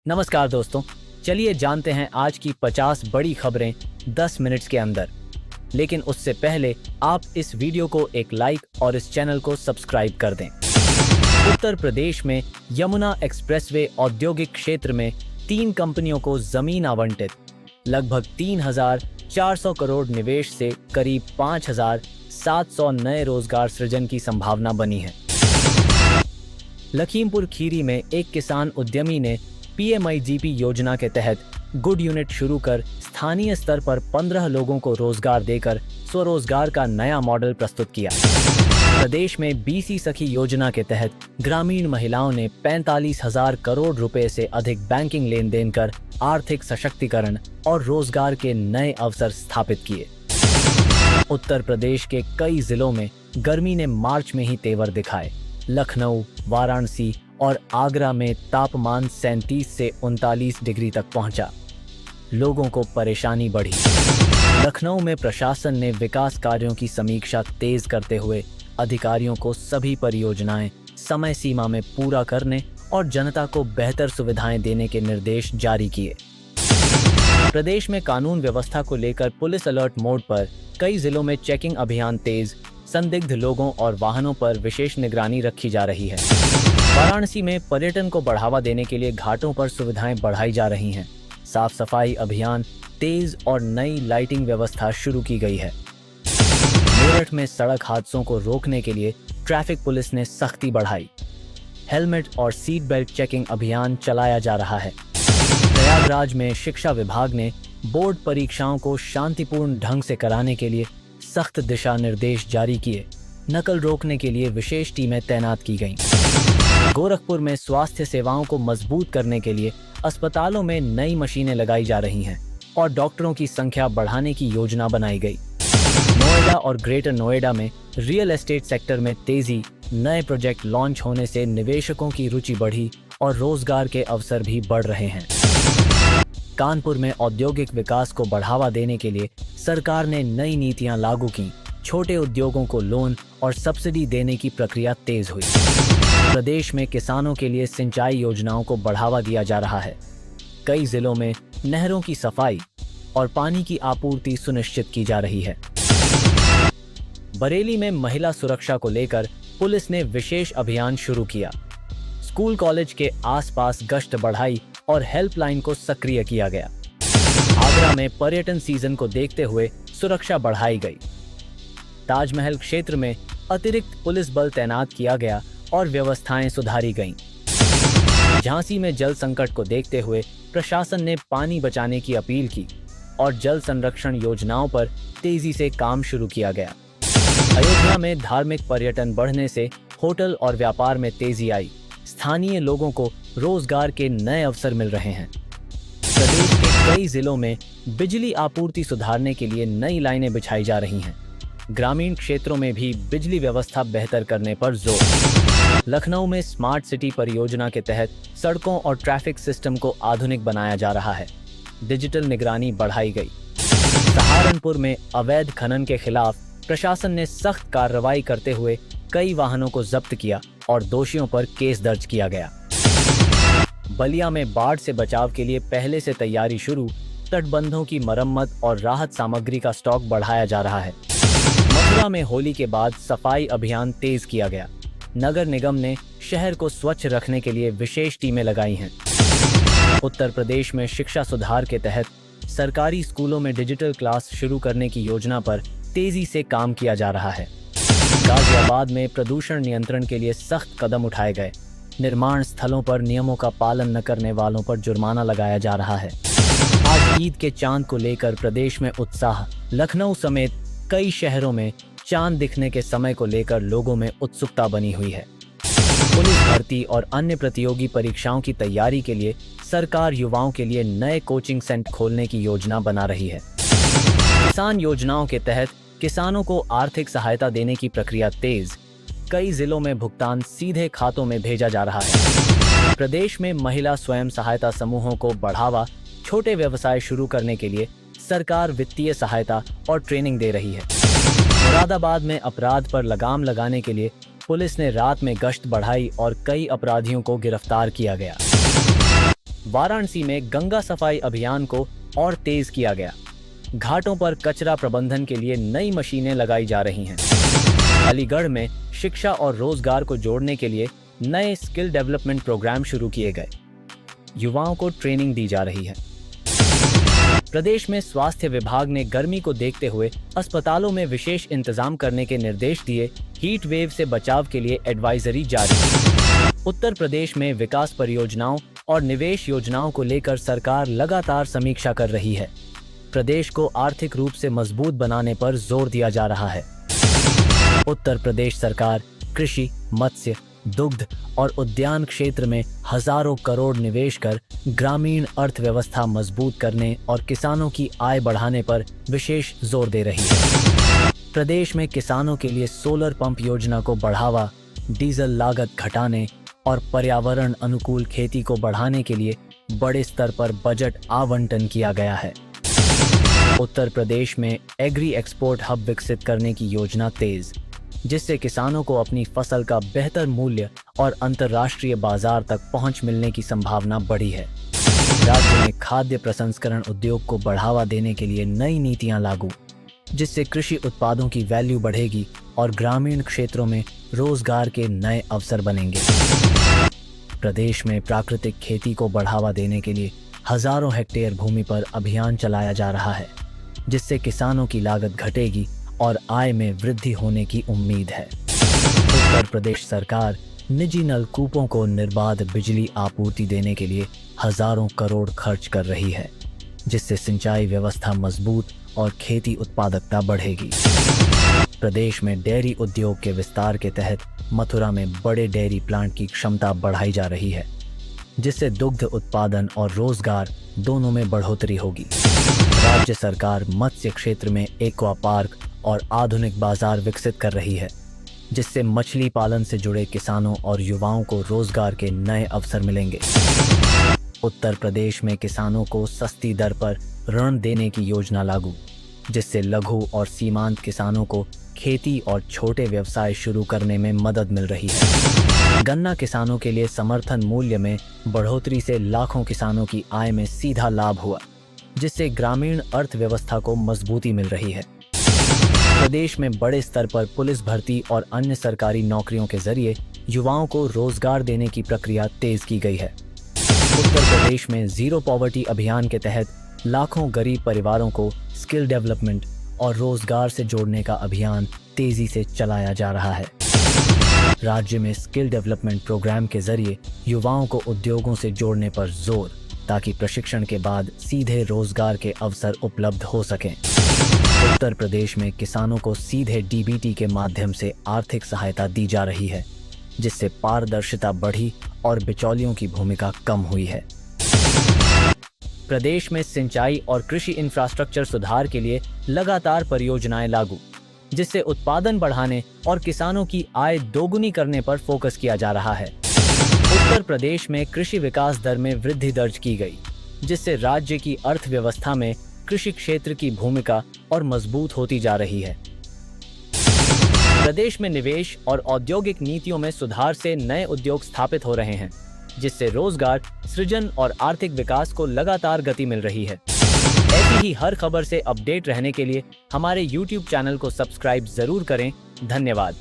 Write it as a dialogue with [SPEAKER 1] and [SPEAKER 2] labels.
[SPEAKER 1] नमस्कार दोस्तों, चलिए जानते हैं आज की 50 बड़ी खबरें 10 मिनट्स के अंदर। लेकिन उससे पहले आप इस वीडियो को एक लाइक और इस चैनल को सब्सक्राइब कर दें। उत्तर प्रदेश में यमुना एक्सप्रेसवे औद्योगिक क्षेत्र में 3 कंपनियों को जमीन आवंटित। लगभग 3,400 करोड़ निवेश से करीब 5,700 नए रोजगार सृजन की संभावना बनी है। लखीमपुर खीरी में एक किसान उद्यमी ने PMIGP योजना के तहत गुड यूनिट शुरू कर स्थानीय स्तर पर 15 लोगों को रोजगार देकर स्वरोजगार का नया मॉडल प्रस्तुत किया। प्रदेश में BC सखी योजना के तहत ग्रामीण महिलाओं ने 45,000 करोड़ रुपए से अधिक बैंकिंग लेन देन कर आर्थिक सशक्तिकरण और रोजगार के नए अवसर स्थापित किए। उत्तर प्रदेश के कई जिलों में गर्मी ने मार्च में ही तेवर दिखाए। लखनऊ, वाराणसी और आगरा में तापमान 37 से 39 डिग्री तक पहुंचा। लोगों को परेशानी बढ़ी। लखनऊ में प्रशासन ने विकास कार्यों की समीक्षा तेज करते हुए अधिकारियों को सभी परियोजनाएं समय सीमा में पूरा करने और जनता को बेहतर सुविधाएं देने के निर्देश जारी किए। प्रदेश में कानून व्यवस्था को लेकर पुलिस अलर्ट मोड पर कई जिलों में चेकिंग अभियान तेज। संदिग्ध लोगों और वाहनों पर विशेष निगरानी रखी जा रही है। वाराणसी में पर्यटन को बढ़ावा देने के लिए घाटों पर सुविधाएं बढ़ाई जा रही हैं। साफ सफाई अभियान तेज और नई लाइटिंग व्यवस्था शुरू की गई है। मेरठ में सड़क हादसों को रोकने के लिए ट्रैफिक पुलिस ने सख्ती बढ़ाई। हेलमेट और सीट बेल्ट चेकिंग अभियान चलाया जा रहा है। प्रयागराज में शिक्षा विभाग ने बोर्ड परीक्षाओं को शांतिपूर्ण ढंग से कराने के लिए सख्त दिशा निर्देश जारी किए। नकल रोकने के लिए विशेष टीमें तैनात की गईं। गोरखपुर में स्वास्थ्य सेवाओं को मजबूत करने के लिए अस्पतालों में नई मशीनें लगाई जा रही हैं और डॉक्टरों की संख्या बढ़ाने की योजना बनाई गई। नोएडा और ग्रेटर नोएडा में रियल एस्टेट सेक्टर में तेजी। नए प्रोजेक्ट लॉन्च होने से निवेशकों की रुचि बढ़ी और रोजगार के अवसर भी बढ़ रहे हैं। कानपुर में औद्योगिक विकास को बढ़ावा देने के लिए सरकार ने नई नीतियां लागू की। छोटे उद्योगों को लोन और सब्सिडी देने की प्रक्रिया तेज हुई। प्रदेश में किसानों के लिए सिंचाई योजनाओं को बढ़ावा दिया जा रहा है। कई जिलों में नहरों की सफाई और पानी की आपूर्ति सुनिश्चित की जा रही है। बरेली में महिला सुरक्षा को लेकर पुलिस ने विशेष अभियान शुरू किया। स्कूल कॉलेज के आसपास गश्त बढ़ाई और हेल्पलाइन को सक्रिय किया गया। आगरा में पर्यटन सीजन को देखते हुए सुरक्षा बढ़ाई गई। ताजमहल क्षेत्र में अतिरिक्त पुलिस बल तैनात किया गया और व्यवस्थाएं सुधारी गईं। झांसी में जल संकट को देखते हुए प्रशासन ने पानी बचाने की अपील की और जल संरक्षण योजनाओं पर तेजी से काम शुरू किया गया। अयोध्या में धार्मिक पर्यटन बढ़ने से होटल और व्यापार में तेजी आई। स्थानीय लोगों को रोजगार के नए अवसर मिल रहे हैं। प्रदेश के कई जिलों में बिजली आपूर्ति सुधारने के लिए नई लाइनें बिछाई जा रही हैं। ग्रामीण क्षेत्रों में भी बिजली व्यवस्था बेहतर करने पर जोर। लखनऊ में स्मार्ट सिटी परियोजना के तहत सड़कों और ट्रैफिक सिस्टम को आधुनिक बनाया जा रहा है। डिजिटल निगरानी बढ़ाई गई। सहारनपुर में अवैध खनन के खिलाफ प्रशासन ने सख्त कार्रवाई करते हुए कई वाहनों को जब्त किया और दोषियों पर केस दर्ज किया गया। बलिया में बाढ़ से बचाव के लिए पहले से तैयारी शुरू। तटबंधों की मरम्मत और राहत सामग्री का स्टॉक बढ़ाया जा रहा है। मथुरा में होली के बाद सफाई अभियान तेज किया गया। नगर निगम ने शहर को स्वच्छ रखने के लिए विशेष टीमें लगाई हैं। उत्तर प्रदेश में शिक्षा सुधार के तहत सरकारी स्कूलों में डिजिटल क्लास शुरू करने की योजना पर तेजी से काम किया जा रहा है। गाजियाबाद में प्रदूषण नियंत्रण के लिए सख्त कदम उठाए गए। निर्माण स्थलों पर नियमों का पालन न करने वालों पर जुर्माना लगाया जा रहा है। आज ईद के चांद को लेकर प्रदेश में उत्साह। लखनऊ समेत कई शहरों में चांद दिखने के समय को लेकर लोगों में उत्सुकता बनी हुई है। पुलिस भर्ती और अन्य प्रतियोगी परीक्षाओं की तैयारी के लिए सरकार युवाओं के लिए नए कोचिंग सेंटर खोलने की योजना बना रही है। किसान योजनाओं के तहत किसानों को आर्थिक सहायता देने की प्रक्रिया तेज। कई जिलों में भुगतान सीधे खातों में भेजा जा रहा है। प्रदेश में महिला स्वयं सहायता समूहों को बढ़ावा। छोटे व्यवसाय शुरू करने के लिए सरकार वित्तीय सहायता और ट्रेनिंग दे रही है। मुरादाबाद में अपराध पर लगाम लगाने के लिए पुलिस ने रात में गश्त बढ़ाई और कई अपराधियों को गिरफ्तार किया गया। वाराणसी में गंगा सफाई अभियान को और तेज किया गया। घाटों पर कचरा प्रबंधन के लिए नई मशीनें लगाई जा रही हैं। अलीगढ़ में शिक्षा और रोजगार को जोड़ने के लिए नए स्किल डेवलपमेंट प्रोग्राम शुरू किए गए। युवाओं को ट्रेनिंग दी जा रही है। प्रदेश में स्वास्थ्य विभाग ने गर्मी को देखते हुए अस्पतालों में विशेष इंतजाम करने के निर्देश दिए। हीट वेव से बचाव के लिए एडवाइजरी जारी। उत्तर प्रदेश में विकास परियोजनाओं और निवेश योजनाओं को लेकर सरकार लगातार समीक्षा कर रही है। प्रदेश को आर्थिक रूप से मजबूत बनाने पर जोर दिया जा रहा है। उत्तर प्रदेश सरकार कृषि, मत्स्य, दुग्ध और उद्यान क्षेत्र में हजारों करोड़ निवेश कर ग्रामीण अर्थव्यवस्था मजबूत करने और किसानों की आय बढ़ाने पर विशेष जोर दे रही है। प्रदेश में किसानों के लिए सोलर पंप योजना को बढ़ावा, डीजल लागत घटाने और पर्यावरण अनुकूल खेती को बढ़ाने के लिए बड़े स्तर पर बजट आवंटन किया गया है। उत्तर प्रदेश में एग्री एक्सपोर्ट हब विकसित करने की योजना तेज, जिससे किसानों को अपनी फसल का बेहतर मूल्य और अंतर्राष्ट्रीय बाजार तक पहुंच मिलने की संभावना बढ़ी है। राज्य में खाद्य प्रसंस्करण उद्योग को बढ़ावा देने के लिए नई नीतियां लागू, जिससे कृषि उत्पादों की वैल्यू बढ़ेगी और ग्रामीण क्षेत्रों में रोजगार के नए अवसर बनेंगे। प्रदेश में प्राकृतिक खेती को बढ़ावा देने के लिए हजारों हेक्टेयर भूमि पर अभियान चलाया जा रहा है, जिससे किसानों की लागत घटेगी और आय में वृद्धि होने की उम्मीद है। उत्तर प्रदेश सरकार निजी नलकूपों को निर्बाध बिजली आपूर्ति देने के लिए हजारों करोड़ खर्च कर रही है, जिससे सिंचाई व्यवस्था मजबूत और खेती उत्पादकता बढ़ेगी। प्रदेश में डेयरी उद्योग के विस्तार के तहत मथुरा में बड़े डेयरी प्लांट की क्षमता बढ़ाई जा रही है, जिससे दुग्ध उत्पादन और रोजगार दोनों में बढ़ोतरी होगी। राज्य सरकार मत्स्य क्षेत्र में एक्वा पार्क और आधुनिक बाजार विकसित कर रही है, जिससे मछली पालन से जुड़े किसानों और युवाओं को रोजगार के नए अवसर मिलेंगे। उत्तर प्रदेश में किसानों को सस्ती दर पर ऋण देने की योजना लागू, जिससे लघु और सीमांत किसानों को खेती और छोटे व्यवसाय शुरू करने में मदद मिल रही है। गन्ना किसानों के लिए समर्थन मूल्य में बढ़ोतरी से लाखों किसानों की आय में सीधा लाभ हुआ, जिससे ग्रामीण अर्थव्यवस्था को मजबूती मिल रही है। प्रदेश में बड़े स्तर पर पुलिस भर्ती और अन्य सरकारी नौकरियों के जरिए युवाओं को रोजगार देने की प्रक्रिया तेज की गई है। उत्तर प्रदेश में जीरो पॉवर्टी अभियान के तहत लाखों गरीब परिवारों को स्किल डेवलपमेंट और रोजगार से जोड़ने का अभियान तेजी से चलाया जा रहा है। राज्य में स्किल डेवलपमेंट प्रोग्राम के जरिए युवाओं को उद्योगों से जोड़ने पर जोर, ताकि प्रशिक्षण के बाद सीधे रोजगार के अवसर उपलब्ध हो सकें। उत्तर प्रदेश में किसानों को सीधे डीबीटी के माध्यम से आर्थिक सहायता दी जा रही है, जिससे पारदर्शिता बढ़ी और बिचौलियों की भूमिका कम हुई है। प्रदेश में सिंचाई और कृषि इंफ्रास्ट्रक्चर सुधार के लिए लगातार परियोजनाएं लागू, जिससे उत्पादन बढ़ाने और किसानों की आय दोगुनी करने पर फोकस किया जा रहा है। उत्तर प्रदेश में कृषि विकास दर में वृद्धि दर्ज की गई, जिससे राज्य की अर्थव्यवस्था में कृषि क्षेत्र की भूमिका और मजबूत होती जा रही है। प्रदेश में निवेश और औद्योगिक नीतियों में सुधार से नए उद्योग स्थापित हो रहे हैं, जिससे रोजगार सृजन और आर्थिक विकास को लगातार गति मिल रही है। ऐसी ही हर खबर से अपडेट रहने के लिए हमारे YouTube चैनल को सब्सक्राइब जरूर करें। धन्यवाद।